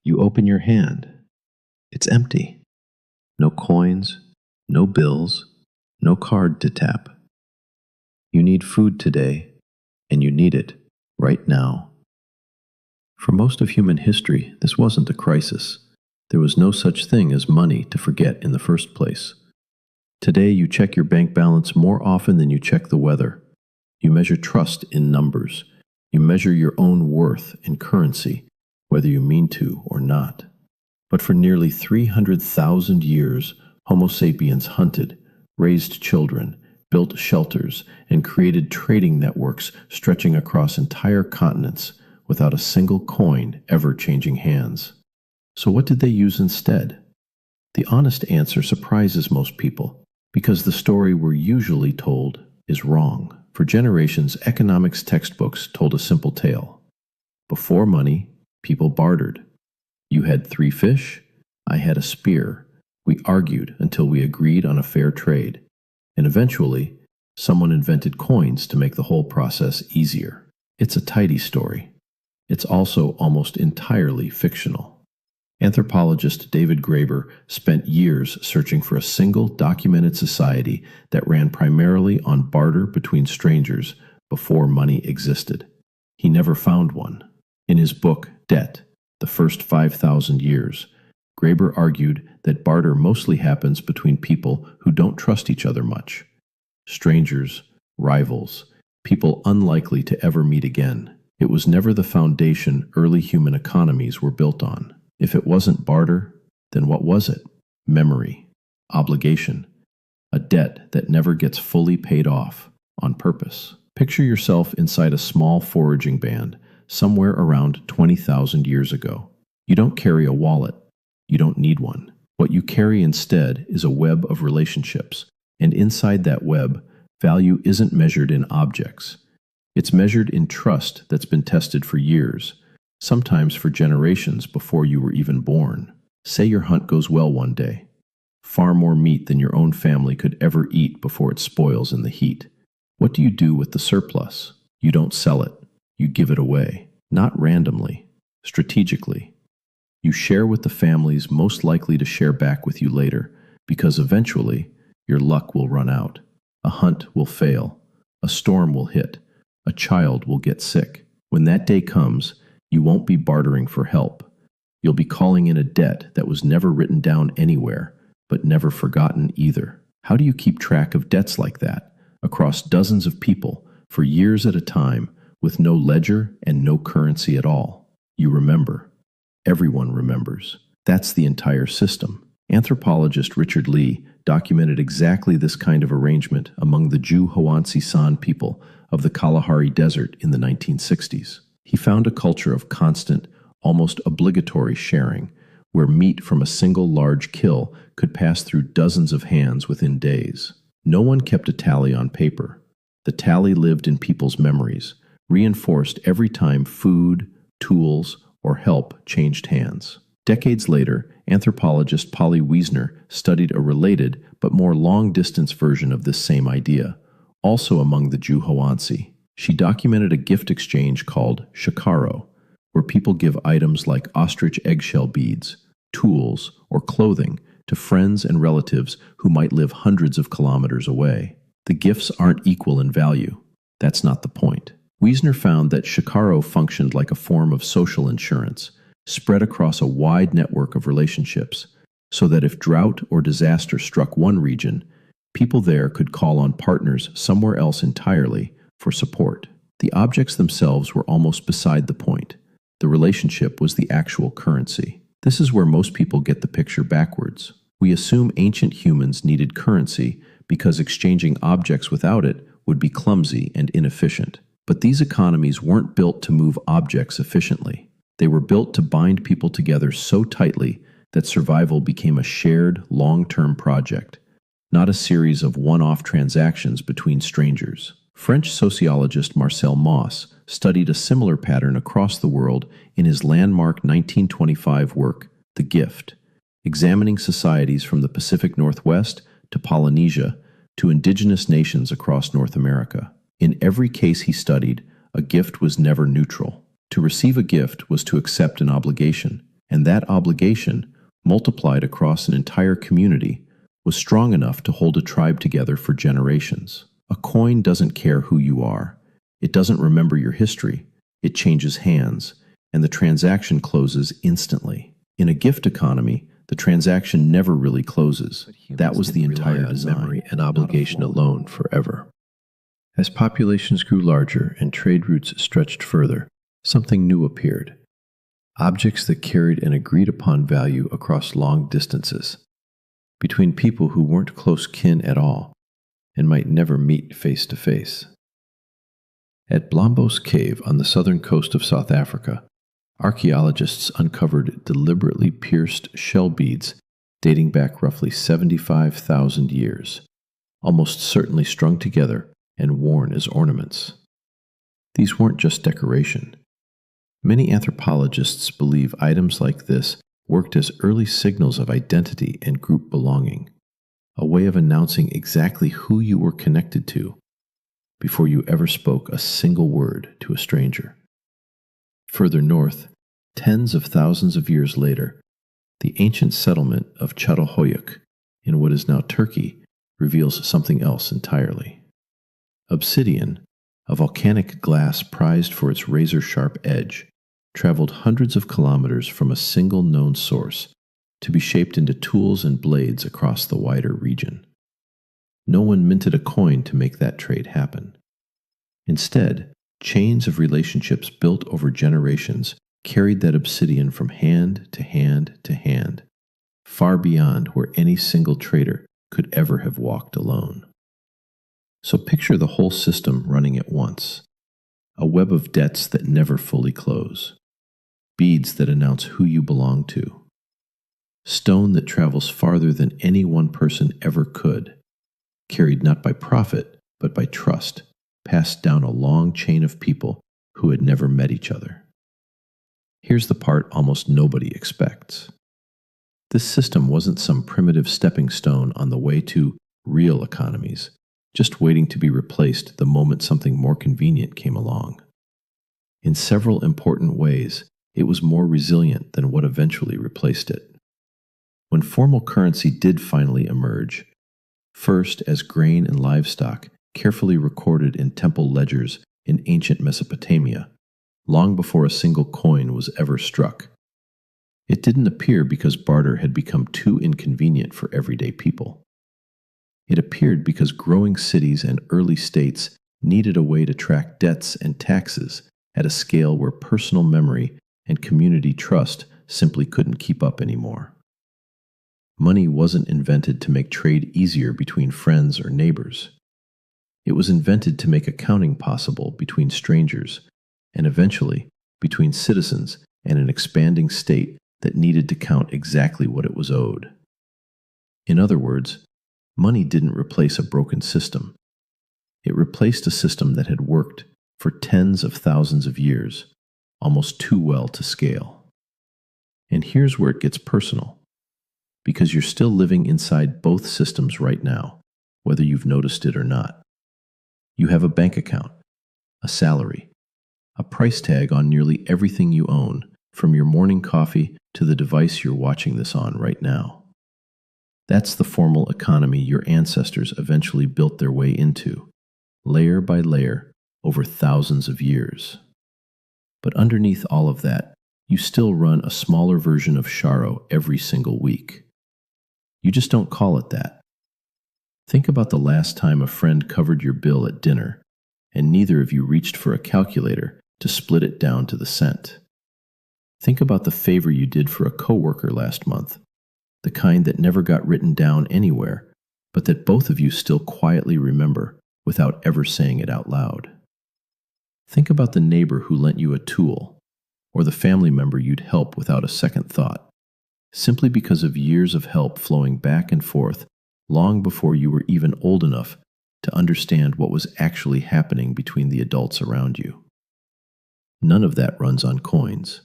You open your hand. It's empty. No coins, no bills, no card to tap. You need food today, and you need it right now. For most of human history, this wasn't a crisis. There was no such thing as money to forget in the first place. Today, you check your bank balance more often than you check the weather. You measure trust in numbers. You measure your own worth in currency, whether you mean to or not. But for nearly 300,000 years, Homo sapiens hunted, raised children, built shelters, and created trading networks stretching across entire continents without a single coin ever changing hands. So what did they use instead? The honest answer surprises most people, because the story we're usually told is wrong. For generations, economics textbooks told a simple tale. Before money, people bartered. You had 3 fish, I had a spear. We argued until we agreed on a fair trade. And eventually, someone invented coins to make the whole process easier. It's a tidy story. It's also almost entirely fictional. Anthropologist David Graeber spent years searching for a single documented society that ran primarily on barter between strangers before money existed. He never found one. In his book, Debt, The First 5,000 Years, Graeber argued that barter mostly happens between people who don't trust each other much. Strangers, rivals, people unlikely to ever meet again. It was never the foundation early human economies were built on. If it wasn't barter, then what was it? Memory, obligation, a debt that never gets fully paid off on purpose. Picture yourself inside a small foraging band somewhere around 20,000 years ago. You don't carry a wallet. You don't need one. What you carry instead is a web of relationships, and inside that web, value isn't measured in objects. It's measured in trust that's been tested for years, sometimes for generations before you were even born. Say your hunt goes well one day. Far more meat than your own family could ever eat before it spoils in the heat. What do you do with the surplus? You don't sell it. You give it away. Not randomly, strategically. You share with the families most likely to share back with you later, because eventually your luck will run out. A hunt will fail. A storm will hit. A child will get sick. When that day comes, you won't be bartering for help. You'll be calling in a debt that was never written down anywhere, but never forgotten either. How do you keep track of debts like that, across dozens of people, for years at a time, with no ledger and no currency at all? You remember. Everyone remembers. That's the entire system. Anthropologist Richard Lee documented exactly this kind of arrangement among the Jew Hoansi San people of the Kalahari Desert in the 1960s. He found a culture of constant, almost obligatory sharing, where meat from a single large kill could pass through dozens of hands within days. No one kept a tally on paper. The tally lived in people's memories, reinforced every time food, tools, or help changed hands. Decades later, anthropologist Polly Wiesner studied a related but more long-distance version of this same idea, also among the Jew Hoansi. She documented a gift exchange called shakaro, where people give items like ostrich eggshell beads, tools, or clothing to friends and relatives who might live hundreds of kilometers away. The gifts aren't equal in value. That's not the point. Wiesner found that shakaro functioned like a form of social insurance, spread across a wide network of relationships, so that if drought or disaster struck one region, people there could call on partners somewhere else entirely for support. The objects themselves were almost beside the point. The relationship was the actual currency. This is where most people get the picture backwards. We assume ancient humans needed currency because exchanging objects without it would be clumsy and inefficient. But these economies weren't built to move objects efficiently. They were built to bind people together so tightly that survival became a shared, long-term project, not a series of one-off transactions between strangers. French sociologist Marcel Mauss studied a similar pattern across the world in his landmark 1925 work, The Gift, examining societies from the Pacific Northwest to Polynesia to indigenous nations across North America. In every case he studied, a gift was never neutral. To receive a gift was to accept an obligation. And that obligation, multiplied across an entire community, was strong enough to hold a tribe together for generations. A coin doesn't care who you are. It doesn't remember your history. It changes hands, and the transaction closes instantly. In a gift economy, the transaction never really closes. That was the entire design. Memory and obligation alone forever. As populations grew larger and trade routes stretched further, something new appeared. Objects that carried an agreed-upon value across long distances, between people who weren't close kin at all and might never meet face to face. At Blombos Cave on the southern coast of South Africa, archaeologists uncovered deliberately pierced shell beads dating back roughly 75,000 years, almost certainly strung together and worn as ornaments. These weren't just decoration. Many anthropologists believe items like this worked as early signals of identity and group belonging, a way of announcing exactly who you were connected to before you ever spoke a single word to a stranger. Further north, tens of thousands of years later, the ancient settlement of Çatalhöyük in what is now Turkey reveals something else entirely. Obsidian, a volcanic glass prized for its razor-sharp edge, traveled hundreds of kilometers from a single known source to be shaped into tools and blades across the wider region. No one minted a coin to make that trade happen. Instead, chains of relationships built over generations carried that obsidian from hand to hand to hand, far beyond where any single trader could ever have walked alone. So picture the whole system running at once, a web of debts that never fully close, beads that announce who you belong to, stone that travels farther than any one person ever could, carried not by profit, but by trust, passed down a long chain of people who had never met each other. Here's the part almost nobody expects. This system wasn't some primitive stepping stone on the way to real economies, just waiting to be replaced the moment something more convenient came along. In several important ways, it was more resilient than what eventually replaced it. When formal currency did finally emerge, first as grain and livestock carefully recorded in temple ledgers in ancient Mesopotamia, long before a single coin was ever struck, it didn't appear because barter had become too inconvenient for everyday people. It appeared because growing cities and early states needed a way to track debts and taxes at a scale where personal memory and community trust simply couldn't keep up anymore. Money wasn't invented to make trade easier between friends or neighbors. It was invented to make accounting possible between strangers, and eventually between citizens and an expanding state that needed to count exactly what it was owed. In other words, money didn't replace a broken system. It replaced a system that had worked for tens of thousands of years, almost too well to scale. And here's where it gets personal, because you're still living inside both systems right now, whether you've noticed it or not. You have a bank account, a salary, a price tag on nearly everything you own, from your morning coffee to the device you're watching this on right now. That's the formal economy your ancestors eventually built their way into, layer by layer, over thousands of years. But underneath all of that, you still run a smaller version of Sharo every single week. You just don't call it that. Think about the last time a friend covered your bill at dinner, and neither of you reached for a calculator to split it down to the cent. Think about the favor you did for a coworker last month, the kind that never got written down anywhere, but that both of you still quietly remember without ever saying it out loud. Think about the neighbor who lent you a tool, or the family member you'd help without a second thought, simply because of years of help flowing back and forth long before you were even old enough to understand what was actually happening between the adults around you. None of that runs on coins.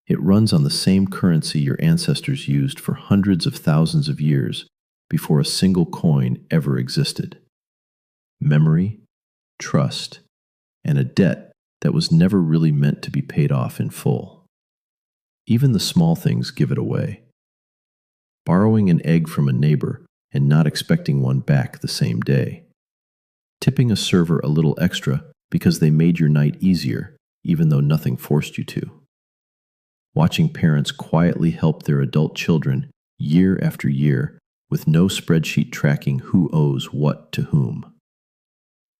It runs on the same currency your ancestors used for hundreds of thousands of years before a single coin ever existed. Memory, trust, and a debt that was never really meant to be paid off in full. Even the small things give it away. Borrowing an egg from a neighbor and not expecting one back the same day. Tipping a server a little extra because they made your night easier, even though nothing forced you to. Watching parents quietly help their adult children year after year with no spreadsheet tracking who owes what to whom.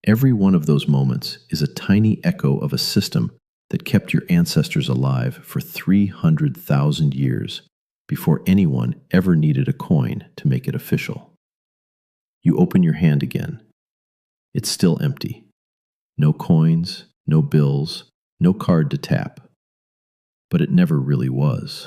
Every one of those moments is a tiny echo of a system that kept your ancestors alive for 300,000 years before anyone ever needed a coin to make it official. You open your hand again. It's still empty. No coins, no bills, no card to tap. But it never really was.